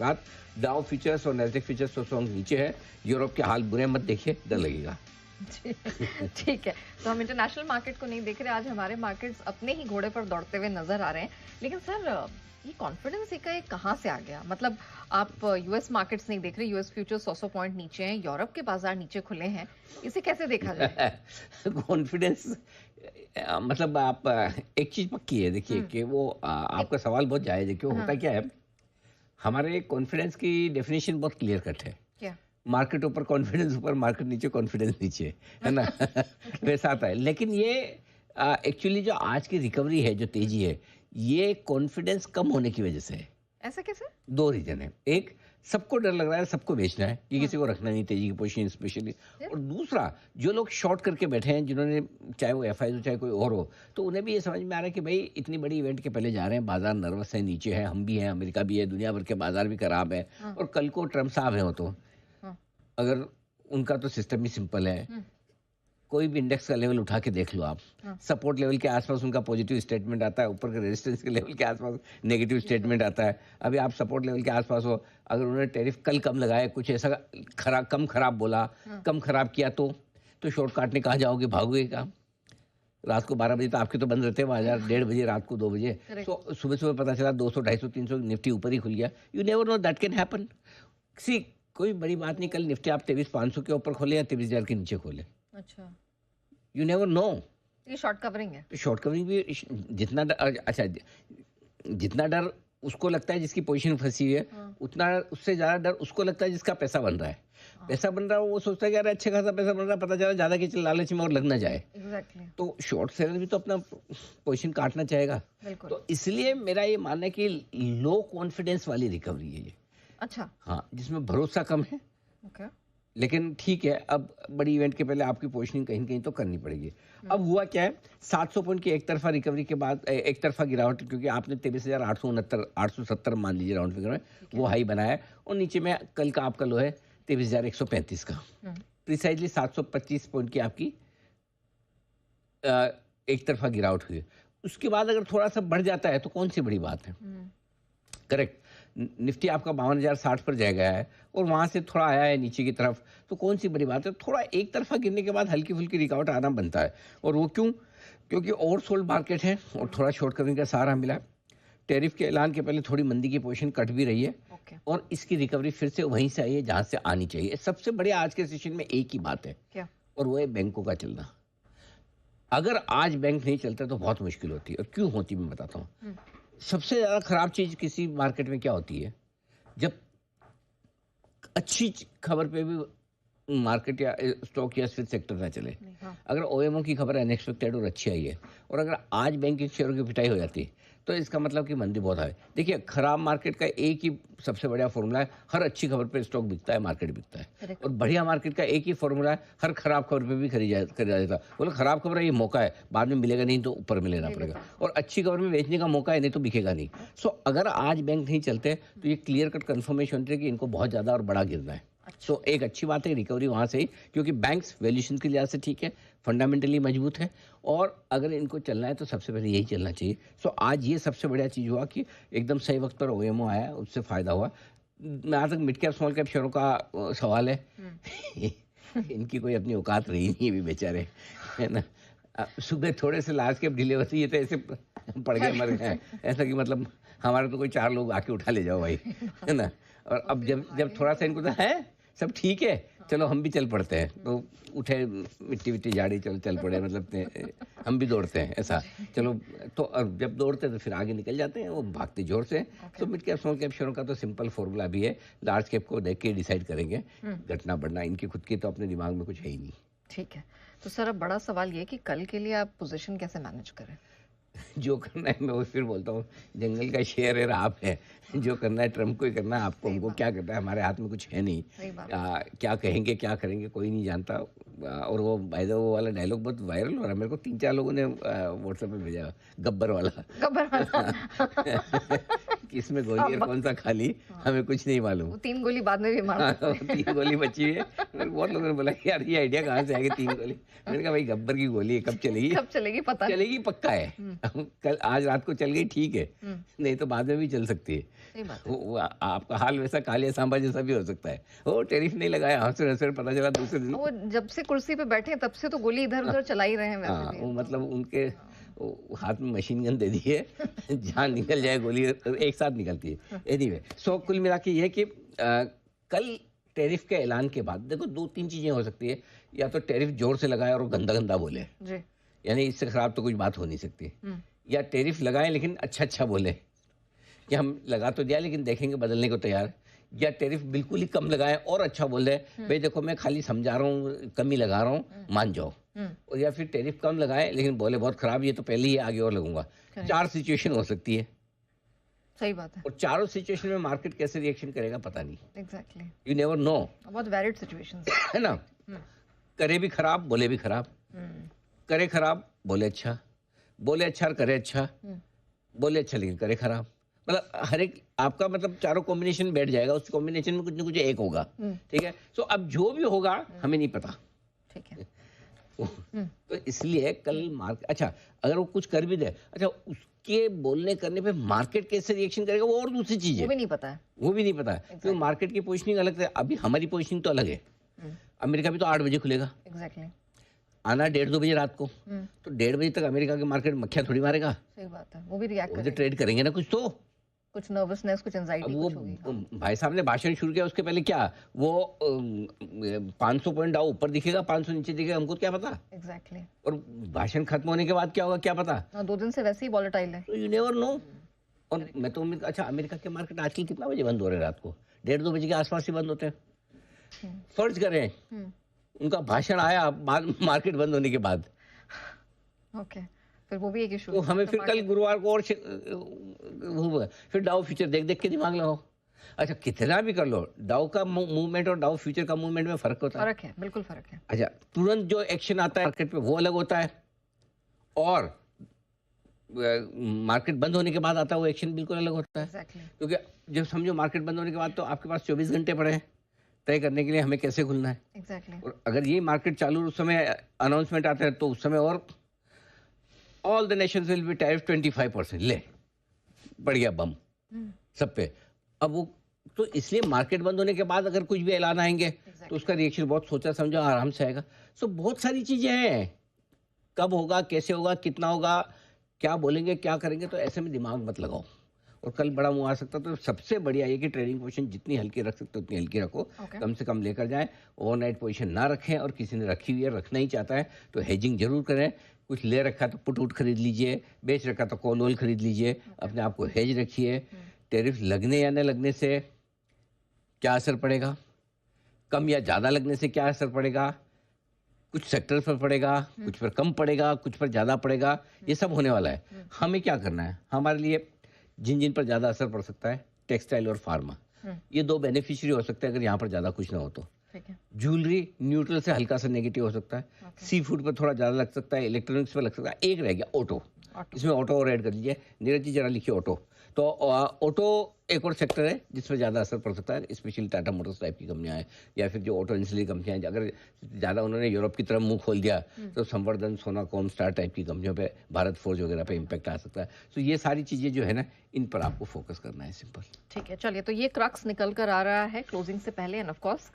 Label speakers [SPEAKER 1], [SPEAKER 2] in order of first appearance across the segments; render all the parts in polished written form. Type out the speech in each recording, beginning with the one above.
[SPEAKER 1] साथ Dow futures और Nasdaq futures तो स्ट्रॉन्ग नीचे है। यूरोप के हाल बुरे मत देखिए, डर लगेगा।
[SPEAKER 2] जी, ठीक है। तो हम इंटरनेशनल मार्केट को नहीं देख रहे, आज हमारे मार्केट्स अपने ही घोड़े पर दौड़ते हुए नजर आ रहे हैं। लेकिन सर, ये कॉन्फिडेंस ये कहाँ से आ गया? मतलब आप यूएस मार्केट्स नहीं देख रहे, यूएस फ्यूचर्स 100 पॉइंट नीचे हैं, यूरोप के बाजार नीचे खुले हैं, इसे कैसे देखा जाए?
[SPEAKER 1] कॉन्फिडेंस मतलब आप एक चीज पक्की है, देखिए
[SPEAKER 2] हम्म।
[SPEAKER 1] कि वो आपका सवाल बहुत जायज है। क्यों होता
[SPEAKER 2] हाँ।
[SPEAKER 1] क्या है, हमारे कॉन्फिडेंस की डेफिनेशन बहुत क्लियर कट है।
[SPEAKER 2] क्या?
[SPEAKER 1] मार्केट ऊपर कॉन्फिडेंस ऊपर, मार्केट नीचे कॉन्फिडेंस नीचे, है ना? वैसा आता है। लेकिन ये एक्चुअली जो आज की रिकवरी है, जो तेजी है, ये कॉन्फिडेंस कम होने की वजह से है।
[SPEAKER 2] ऐसा कैसे?
[SPEAKER 1] दो रीजन है। एक, सबको डर लग रहा है, सबको बेचना है कि
[SPEAKER 2] हाँ।
[SPEAKER 1] किसी को रखना नहीं तेजी की पोजीशन स्पेशली।
[SPEAKER 2] फिर?
[SPEAKER 1] और दूसरा, जो लोग शॉर्ट करके बैठे हैं, जिन्होंने, चाहे वो एफ हो चाहे कोई और हो, तो उन्हें भी ये समझ में आ रहा है कि भाई इतनी बड़ी इवेंट के पहले जा रहे हैं, बाजार नर्वस है, नीचे है, हम भी हैं, अमेरिका भी है, दुनिया भर के बाजार भी खराब है।
[SPEAKER 2] हाँ।
[SPEAKER 1] और कल को ट्रम्प साहब हैं हो तो,
[SPEAKER 2] हाँ।
[SPEAKER 1] अगर उनका तो सिस्टम ही सिंपल है,
[SPEAKER 2] हम्म।
[SPEAKER 1] कोई भी इंडेक्स का लेवल उठा के देख लो आप,
[SPEAKER 2] हाँ।
[SPEAKER 1] सपोर्ट लेवल के आसपास उनका पॉजिटिव स्टेटमेंट आता है, ऊपर के रेजिस्टेंस के लेवल के आसपास नेगेटिव स्टेटमेंट आता है। अभी आप सपोर्ट लेवल के आसपास हो, अगर उन्होंने टैरिफ कल कम लगाए, कुछ ऐसा खराब बोला,
[SPEAKER 2] हाँ।
[SPEAKER 1] कम खराब किया, तो शॉर्ट काटने कहाँ जाओगे, भागोगे कहाँ? रात को 12 बजे तो आपके तो बंद रहते हैं बाजार, 1:30 बजे, रात को 2 बजे।
[SPEAKER 2] करेक्ट।
[SPEAKER 1] तो सुबह सुबह पता चला 200, 250, 300 निफ्टी ऊपर ही खुल गया। You never know, that can happen. See, कोई बड़ी बात नहीं, कल निफ्टी आप 23,500 के ऊपर खोले या 23,000 के नीचे खोले,
[SPEAKER 2] अच्छा,
[SPEAKER 1] यू नेवर नो।
[SPEAKER 2] ये शॉर्ट कवरिंग है।
[SPEAKER 1] तो शॉर्ट कवरिंग भी जितना अच्छा, जितना डर उसको लगता है जिसकी पोजीशन फंसी हुई है,
[SPEAKER 2] हाँ।
[SPEAKER 1] उतना उससे ज्यादा डर उसको लगता है जिसका पैसा बन रहा है।
[SPEAKER 2] हाँ।
[SPEAKER 1] पैसा बन रहा है, वो सोचता है कि अरे अच्छे खासा पैसा बन रहा है, पता चला ज्यादा की लालच में और लग ना जाए।
[SPEAKER 2] एग्जैक्टली।
[SPEAKER 1] तो शॉर्ट सेलर भी तो अपना पोजीशन काटना चाहेगा।
[SPEAKER 2] बिल्कुल।
[SPEAKER 1] तो इसलिए मेरा ये मानना है कि लो कॉन्फिडेंस वाली रिकवरी है ये।
[SPEAKER 2] अच्छा।
[SPEAKER 1] हाँ, जिसमें भरोसा कम है।
[SPEAKER 2] ओके।
[SPEAKER 1] लेकिन ठीक है, अब बड़ी इवेंट के पहले आपकी पोजीशनिंग कहीं न कहीं तो करनी पड़ेगी। अब हुआ क्या है, 700 पॉइंट की एक तरफा रिकवरी के बाद एक तरफा गिरावट, क्योंकि आपने 23,869 870 मान लीजिए राउंड फिगर में, वो हाई बनाया है। और नीचे में कल का आपका लो है 23,135 का।
[SPEAKER 2] हम्म।
[SPEAKER 1] प्रिसाइजली 725 पॉइंट की आपकी एक तरफा गिरावट हुई है। उसके बाद अगर थोड़ा-सा बढ़ जाता है तो कौन-सी बड़ी बात है?
[SPEAKER 2] हम्म।
[SPEAKER 1] करेक्ट। निफ्टी आपका 52,060 पर जा गया है और वहां से थोड़ा आया है नीचे की तरफ, तो कौन सी बड़ी बात है? थोड़ा एक तरफा गिरने के बाद हल्की फुल्की रिकॉर्ड आना बनता है। और वो क्यों? क्योंकि ओवर सोल्ड मार्केट है और थोड़ा शॉर्ट कवरिंग का सहारा मिला। टैरिफ के ऐलान के पहले थोड़ी मंदी की पोजीशन कट भी रही है
[SPEAKER 2] ओके।
[SPEAKER 1] और इसकी रिकवरी फिर से वहीं से आई है जहां से आनी चाहिए। सबसे बढ़िया आज के सेशन में एक ही बात है,
[SPEAKER 2] क्या?
[SPEAKER 1] और वो है बैंकों का चलना। अगर आज बैंक नहीं चलता तो बहुत मुश्किल होती है। और क्यों होती, मैं बताता हूँ।
[SPEAKER 2] हम्म।
[SPEAKER 1] सबसे ज्यादा खराब चीज किसी मार्केट में क्या होती है? जब अच्छी खबर पे भी मार्केट या स्टॉक या स्विच सेक्टर ना चले।
[SPEAKER 2] नहीं। हाँ।
[SPEAKER 1] अगर ओएमओ की खबर अनएक्सपेक्टेड और अच्छी आई है, और अगर आज बैंकिंग शेयरों की पिटाई हो जाती है, तो इसका मतलब कि मंदी बहुत है। देखिए, खराब मार्केट का एक ही सबसे बढ़िया फॉर्मूला है, हर अच्छी खबर पे स्टॉक बिकता है, मार्केट बिकता है।
[SPEAKER 2] करेक्ट।
[SPEAKER 1] और बढ़िया मार्केट का एक ही फॉर्मूला है, हर खराब खबर पे भी खरीदा जाता है। बोलो खराब खबर है, ये मौका है, बाद में मिलेगा नहीं तो ऊपर में लेना पड़ेगा। और अच्छी खबर में बेचने का मौका है, नहीं तो बिकेगा नहीं। सो अगर आज बैंक नहीं चलते तो ये क्लियर कट कंफर्मेशन होती है कि इनको बहुत ज्यादा और बड़ा गिरना है। सो एक अच्छी बात है रिकवरी वहां से ही, क्योंकि बैंक्स वैल्यूएशन के लिहाज से ठीक है, फंडामेंटली मजबूत है, और अगर इनको चलना है तो सबसे पहले यही चलना चाहिए। सो आज ये सबसे बढ़िया चीज हुआ कि एकदम सही वक्त पर ओएमओ आया, उससे फायदा हुआ। जहाँ तक मिड कैप स्मॉल कैप शेयरों का सवाल है, इनकी कोई अपनी औकात रही नहीं अभी बेचारे, है ना? सुबह थोड़े से लार्ज कैप डिले होती है तो ऐसे पड़ गए, मर गए, ऐसा कि मतलब हमारे तो कोई 4 लोग आके उठा ले जाओ भाई, है ना? और अब जब जब थोड़ा सा इनको तो है सब ठीक है, चलो हम भी चल पड़ते हैं, तो उठे, मिट्टी विट्टी झाड़ी, चल पड़े, मतलब हम भी दौड़ते हैं ऐसा। चलो, तो अब जब दौड़ते हैं तो फिर आगे निकल जाते हैं, वो भागते जोर से। तो मिड कैप स्मॉल कैप शेयरों का तो सिंपल फॉर्मूला भी है, लार्ज कैप को देख के डिसाइड करेंगे घटना बढ़ना, इनकी खुद की तो अपने दिमाग में कुछ है ही नहीं।
[SPEAKER 2] ठीक है। तो सर, अब बड़ा सवाल ये कि कल के लिए आप पोजीशन कैसे मैनेज करें?
[SPEAKER 1] जो करना है, मैं वो फिर बोलता हूँ, जंगल का शेर है, आप है, जो करना है ट्रम्प को ही करना है, आपको हमको क्या करना है, हमारे हाथ में कुछ है नहीं।
[SPEAKER 2] सही बात।
[SPEAKER 1] क्या कहेंगे क्या करेंगे कोई नहीं जानता। और वो बाय द वे वो वाला डायलॉग बहुत वायरल हो रहा है, मेरे को 3-4 लोगों ने व्हाट्सएप पे भेजा, गब्बर वाला।
[SPEAKER 2] खबर वाला।
[SPEAKER 1] किस में गोली और कौन सा खाली, हमें कुछ नहीं मालूम।
[SPEAKER 2] वो 3 गोली बाद में भी मार सकते हैं।
[SPEAKER 1] 3 गोली बची हुई है। मेरे बहुत लोगों ने बोला कि यार ये आइडिया कहाँ से आ गई 3 गोली? मैंने कहा भाई गब्बर की गोली है, कब चलेगी?
[SPEAKER 2] कब चलेगी पता नहीं।
[SPEAKER 1] चलेगी पक्का है। कल आज रात को चल गई ठीक है, नहीं तो बाद में भी चल सकती है।
[SPEAKER 2] सही बात है।
[SPEAKER 1] वो आपका हाल वैसा कालिया सांबा जैसा भी हो सकता है। वो टैरिफ नहीं लगाया, हंसर पता चला दूसरे दिन।
[SPEAKER 2] वो जब से कुर्सी पे बैठे हैं तब से तो गोली इधर-उधर चला ही रहे हैं
[SPEAKER 1] हाँ,
[SPEAKER 2] वैसे भी।
[SPEAKER 1] वो मतलब उनके वो हाथ में मशीन गन दे दी है, जहाँ निकल जाए गोली एक साथ निकलती है। एनीवे, सो कुल मिला के ये कि कल टैरिफ के ऐलान के बाद देखो 2-3 चीजें हो सकती है। या तो टैरिफ जोर से लगाए और गंदा बोले,
[SPEAKER 2] जी।
[SPEAKER 1] यानी इससे खराब तो कुछ बात हो नहीं सकती।
[SPEAKER 2] हुँ।
[SPEAKER 1] या टैरिफ लगाए लेकिन अच्छा बोले कि हम लगा तो दिया लेकिन देखेंगे बदलने को तैयार। या टैरिफ बिल्कुल ही कम लगाए और अच्छा बोल रहे, भाई देखो मैं खाली समझा रहा हूँ, कम ही लगा रहा हूँ, मान जाओ। और या फिर टैरिफ कम लगाए लेकिन बोले बहुत खराब, ये तो पहले ही आगे और लगूंगा। 4 सिचुएशन हो सकती है।
[SPEAKER 2] सही बात है।
[SPEAKER 1] और चारों सिचुएशन में मार्केट कैसे रिएक्शन करेगा पता नहीं।
[SPEAKER 2] एग्जैक्टली।
[SPEAKER 1] यू नेवर नो,
[SPEAKER 2] बहुत वैलिड सिचुएशंस
[SPEAKER 1] है ना? करे भी खराब, बोले भी खराब, करे खराब, बोले अच्छा, बोले अच्छा और करे अच्छा, बोले अच्छा लेकिन करे खराब। मतलब हर एक आपका मतलब चारों कॉम्बिनेशन बैठ जाएगा, उस कॉम्बिनेशन में कुछ ना कुछ एक होगा। ठीक है, सो अब जो भी होगा हमें नहीं पता।
[SPEAKER 2] ठीक है।
[SPEAKER 1] तो इसलिए कल मार्केट अच्छा अगर वो कुछ कर भी दे, अच्छा उसके बोलने करने पे मार्केट कैसे रिएक्शन करेगा वो और दूसरी चीज
[SPEAKER 2] वो
[SPEAKER 1] है।
[SPEAKER 2] भी नहीं पता है।
[SPEAKER 1] वो भी नहीं पता है क्योंकि मार्केट की पोजीशनिंग अलग है। अभी हमारी पोजीशनिंग तो अलग है। अमेरिका भी तो 8 बजे खुलेगा,
[SPEAKER 2] एग्जैक्टली।
[SPEAKER 1] आना 1:30-2 बजे रात को, तो 1:30 बजे तक अमेरिका के मार्केट मक्खियां थोड़ी मारेगा।
[SPEAKER 2] सही बात है। वो भी रिएक्ट
[SPEAKER 1] वो तो
[SPEAKER 2] करेगा।
[SPEAKER 1] ट्रेड करेंगे ना कुछ तो।
[SPEAKER 2] कुछ नर्वसनेस, कुछ
[SPEAKER 1] अब
[SPEAKER 2] एंजाइटी
[SPEAKER 1] वो
[SPEAKER 2] कुछ होगी।
[SPEAKER 1] भाई साहब ने भाषण शुरू किया उसके पहले क्या वो 500 पॉइंट डाउ ऊपर दिखेगा, 500 नीचे दिखेगा, हमको क्या पता।
[SPEAKER 2] एग्जैक्टली।
[SPEAKER 1] और भाषण खत्म होने के बाद क्या होगा क्या पता।
[SPEAKER 2] 2 दिन से वैसे ही वॉलेटाइल है।
[SPEAKER 1] तो यू नेवर नो। और मैं तो उम्मीद अच्छा अमेरिका के मार्केट आजकल कितना बजे बंद हो रहे हैं? रात को 1:30-2 बजे के आसपास ही बंद होते हैं। फर्ज करें उनका भाषण आया बाद मार्केट बंद होने के बाद,
[SPEAKER 2] ओके, फिर वो भी एक इशू।
[SPEAKER 1] तो हमें फिर कल गुरुवार को और फिर डाउ फ्यूचर देख के दिमाग लगाओ। अच्छा कितना भी कर लो, डाउ का मूवमेंट और डाउ फ्यूचर का मूवमेंट में फर्क होता है।
[SPEAKER 2] फर्क है, बिल्कुल फर्क है।
[SPEAKER 1] अच्छा तुरंत जो एक्शन आता है मार्केट पे वो अलग होता है, और मार्केट बंद होने के बाद आता है वो एक्शन बिल्कुल अलग होता है।
[SPEAKER 2] एग्जैक्टली।
[SPEAKER 1] क्योंकि जब समझो मार्केट बंद होने के बाद तो आपके पास 24 घंटे पड़े हैं तय करने के लिए हमें कैसे खुलना है।
[SPEAKER 2] एग्जैक्टली।
[SPEAKER 1] और अगर ये मार्केट चालू उस समय अनाउंसमेंट आता है तो उस समय और all the Nations will be tariff 25%, ले बढ़ गया बम सब पे। अब वो तो इसलिए मार्केट बंद होने के बाद अगर कुछ भी ऐलान आएंगे तो उसका रिएक्शन बहुत सोचा समझा आराम से आएगा। सो बहुत सारी चीजें हैं, कब होगा, कैसे होगा, कितना होगा, क्या बोलेंगे, क्या करेंगे, तो ऐसे में दिमाग मत लगाओ। और कल बड़ा मुँह आ सकता, तो सबसे बढ़िया ये कि ट्रेडिंग पोजीशन जितनी हल्की रख सकते हो उतनी हल्की रखो। कम से कम लेकर जाएं, ओवरनाइट पोजीशन ना रखें, और किसी ने रखी हुई है रखना ही चाहता है तो हेजिंग जरूर करें। कुछ ले रखा तो पुट खरीद लीजिए, बेच रखा तो कॉल वॉल खरीद लीजिए, अपने आप को हेज रखिए। टैरिफ लगने या न लगने से क्या असर पड़ेगा, कम या ज़्यादा लगने से क्या असर पड़ेगा, कुछ सेक्टर पर पड़ेगा, कुछ पर कम पड़ेगा, कुछ पर ज़्यादा पड़ेगा, ये सब होने वाला है। हमें क्या करना है, हमारे लिए जिन पर ज़्यादा असर पड़ सकता है टेक्सटाइल और फार्मा, ये 2 बेनिफिशियरी हो सकते हैं अगर यहाँ पर ज़्यादा कुछ ना हो तो। ज्वेलरी न्यूट्रल से हल्का सा नेगेटिव हो सकता है, सी फूड पर थोड़ा ज़्यादा लग सकता है, इलेक्ट्रॉनिक्स पर लग सकता है। एक रह गया ऑटो, इसमें ऑटो और ऐड कर दीजिए। नीरज जी जरा लिखिए ऑटो। तो ऑटो एक और सेक्टर है जिसमें ज़्यादा असर पड़ सकता है, स्पेशली टाटा मोटर्स टाइप की कंपनियां हैं, या फिर जो ऑटो इंडस्ट्री कंपनियां हैं। अगर ज़्यादा उन्होंने यूरोप की तरफ मुंह खोल दिया तो संवर्धन, सोनाकॉम, स्टार टाइप की कंपनियों पे, भारत फोर्ज वगैरह पे इम्पैक्ट आ सकता है। तो ये सारी चीज़ें जो है ना, इन पर आपको फोकस करना है, सिंपल।
[SPEAKER 2] ठीक है, चलिए, तो ये क्रक्स निकल कर आ रहा है क्लोजिंग से पहले, end of course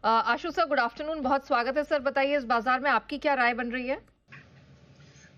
[SPEAKER 2] Ashu sir, good afternoon, बहुत स्वागत है सर। बताइए इस बाजार में आपकी क्या राय बन रही है?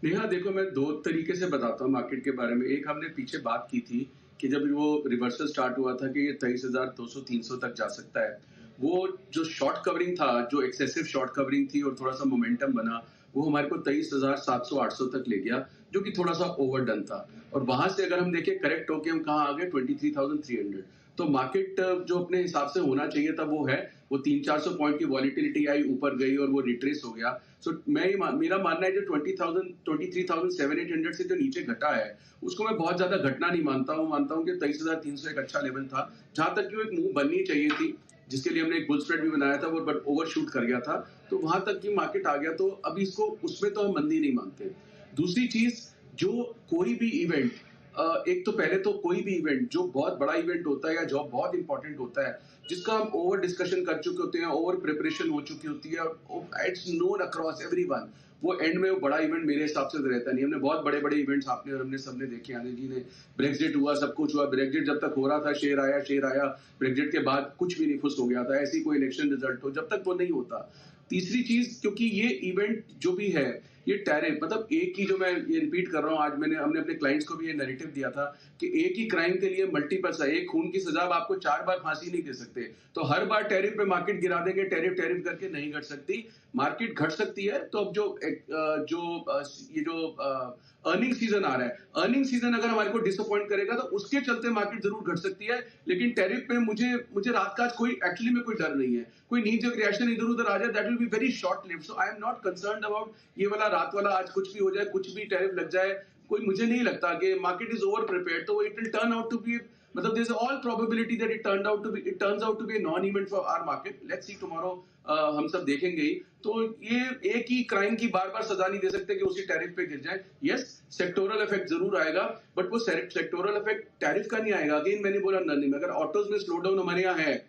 [SPEAKER 3] नेहा देखो, मैं 2 तरीके से बताता हूँ मार्केट के बारे में। एक हमने पीछे बात की थी कि जब वो रिवर्सल स्टार्ट हुआ था कि ये 23,200-300 तक जा सकता है। वो जो शॉर्ट कवरिंग था, जो एक्सेसिव शॉर्ट कवरिंग थी और थोड़ा सा मोमेंटम बना, वो हमारे को 23,700-800 तक ले गया, जो कि थोड़ा सा ओवरडन था। और वहां से अगर हम देखें करेक्ट होके हम कहाँ आ गए, 23,300। तो मार्केट जो अपने हिसाब से होना चाहिए था वो है, वो 300-400 पॉइंट की वॉलिटिलिटी आई, ऊपर गई और वो रिट्रेस हो गया। सो मेरा मानना है जो 23,700 से जो नीचे घटा है उसको मैं बहुत ज्यादा घटना नहीं मानता हूँ। कि 23,300 एक अच्छा लेवल था, जहां तक कि वो एक मूव बननी चाहिए थी, जिसके लिए हमने एक बुल स्प्रेड भी बनाया था, वो बट ओवरशूट कर गया था। तो वहां तक की मार्केट आ गया, तो अभी इसको उसमें तो हम मंदी नहीं मानते। दूसरी चीज, जो कोई भी इवेंट एक तो पहले तो कोई भी इवेंट जो बहुत बड़ा इवेंट होता है या जो बहुत इंपॉर्टेंट होता है, जिसका हम ओवर डिस्कशन कर चुके होते हैं, ओवर प्रिपरेशन हो चुकी होती है, इट्स नोन अक्रॉस एवरीवन, वो एंड में वो बड़ा इवेंट मेरे हिसाब से तो रहता नहीं। हमने बहुत बड़े बड़े इवेंट्स आपने और हमने सबने देखे, आने जी ने ब्रेक्जिट हुआ, सब कुछ हुआ, ब्रेक्जिट जब तक हो रहा था शेर आया, ब्रेक्जिट के बाद कुछ भी नहीं, फुस हो गया था। ऐसी कोई इलेक्शन रिजल्ट हो, जब तक वो नहीं होता। तीसरी चीज, क्योंकि ये इवेंट जो भी है, ये टैरिफ मतलब एक ही, जो मैं ये रिपीट कर रहा हूँ, आज हमने अपने क्लाइंट्स को भी ये नैरेटिव दिया था कि एक ही क्राइम के लिए मल्टीपल है, एक खून की सजा आप आपको 4 बार फांसी नहीं दे सकते। तो हर बार टैरिफ पे मार्केट गिरा देंगे, टैरिफ करके नहीं घट सकती, मार्केट घट सकती है। तो अब जो अर्निंग सीजन आ रहा है, अर्निंग सीजन अगर हमारे को डिसअपॉइंट करेगा तो उसके चलते मार्केट जरूर घट सकती है। लेकिन टैरिफ पे मुझे रात का आज कोई एक्चुअली में कोई डर नहीं है। कोई नीड जब रिएक्शन इधर उधर आ जाए, that will be very short lived. So I am not concerned about ये वाला रात वाला, आज कुछ भी हो जाए, कुछ भी टैरिफ लग जाए, कोई, मुझे नहीं लगता कि मार्केट इज ओवर प्रिपेयर्ड। तो it will turn out to be, मतलब there is all probability that it turns out to be non event for our market. Let's see tomorrow, हम सब देखेंगे ही। तो ये एक ही क्राइम की बार बार सजा नहीं दे सकते कि उसी टैरिफ पे गिर जाए। यस, सेक्टोरल इफेक्ट जरूर आएगा, बट वो सेक्टोरल इफेक्ट टैरिफ का नहीं आएगा। अगेन मैंने बोला नर्निंग में, अगर ऑटोज में स्लो डाउन हमारे यहाँ है,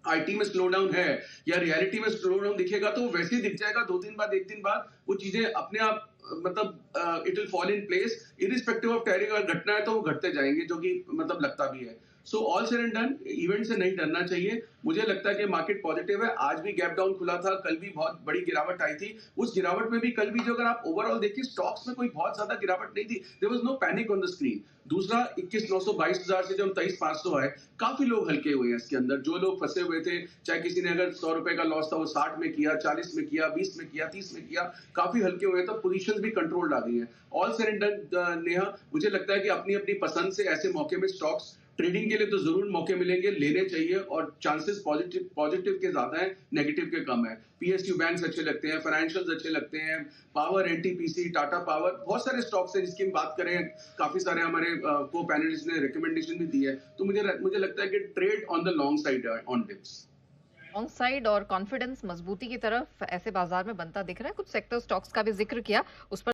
[SPEAKER 3] आईटी में स्लो डाउन है, या रियलिटी में स्लो डाउन दिखेगा, तो वैसे ही दिख जाएगा 2 दिन बाद, 1 दिन बाद वो चीजें अपने आप, मतलब it will fall in place. Irrespective of tariff अगर घटना है तो वो घटते जाएंगे, जो कि मतलब लगता भी है। So all said and done, event से नहीं डरना चाहिए। मुझे लगता है कि मार्केट पॉजिटिव है। आज भी गैप डाउन खुला था, कल भी बहुत बड़ी गिरावट आई थी। उस गिरावट में भी कल भी, जो अगर आप ओवरऑल देखिए, स्टॉक्स में कोई बहुत ज्यादा गिरावट नहीं थी। There was no panic on the screen. दूसरा, 21,900 22,000 से जब 23,500 आए, काफी लोग हल्के हुए हैं इसके अंदर। जो लोग फंसे हुए थे, चाहे किसी ने अगर 100 रुपए का लॉस था, वो 60 में किया, 40 में किया, 20 में किया, 30 में किया, काफी हल्के हुए, तो पोजीशंस भी कंट्रोल्ड आ गई हैं। All said and done, Neha, मुझे लगता है कि अपनी अपनी पसंद से ऐसे मौके में स्टॉक्स ट्रेडिंग के लिए तो जरूर मौके मिलेंगे, लेने चाहिए, और चांसेस पॉजिटिव के ज्यादा है, नेगेटिव के कम है। पीएसयू बैंक्स अच्छे लगते हैं, फाइनेंशियल्स अच्छे लगते हैं, पावर, एनटीपीसी, टाटा पावर, बहुत सारे स्टॉक्स हैं जिसकी हम बात करें। काफी सारे हमारे को पैनलिस्ट ने रिकमेंडेशन भी दी है। तो मुझे लगता है कि trade on the long side on dips.
[SPEAKER 2] Long side और कॉन्फिडेंस मजबूती की तरफ ऐसे बाजार में बनता दिख रहा है। कुछ सेक्टर स्टॉक्स का भी जिक्र किया, उस पर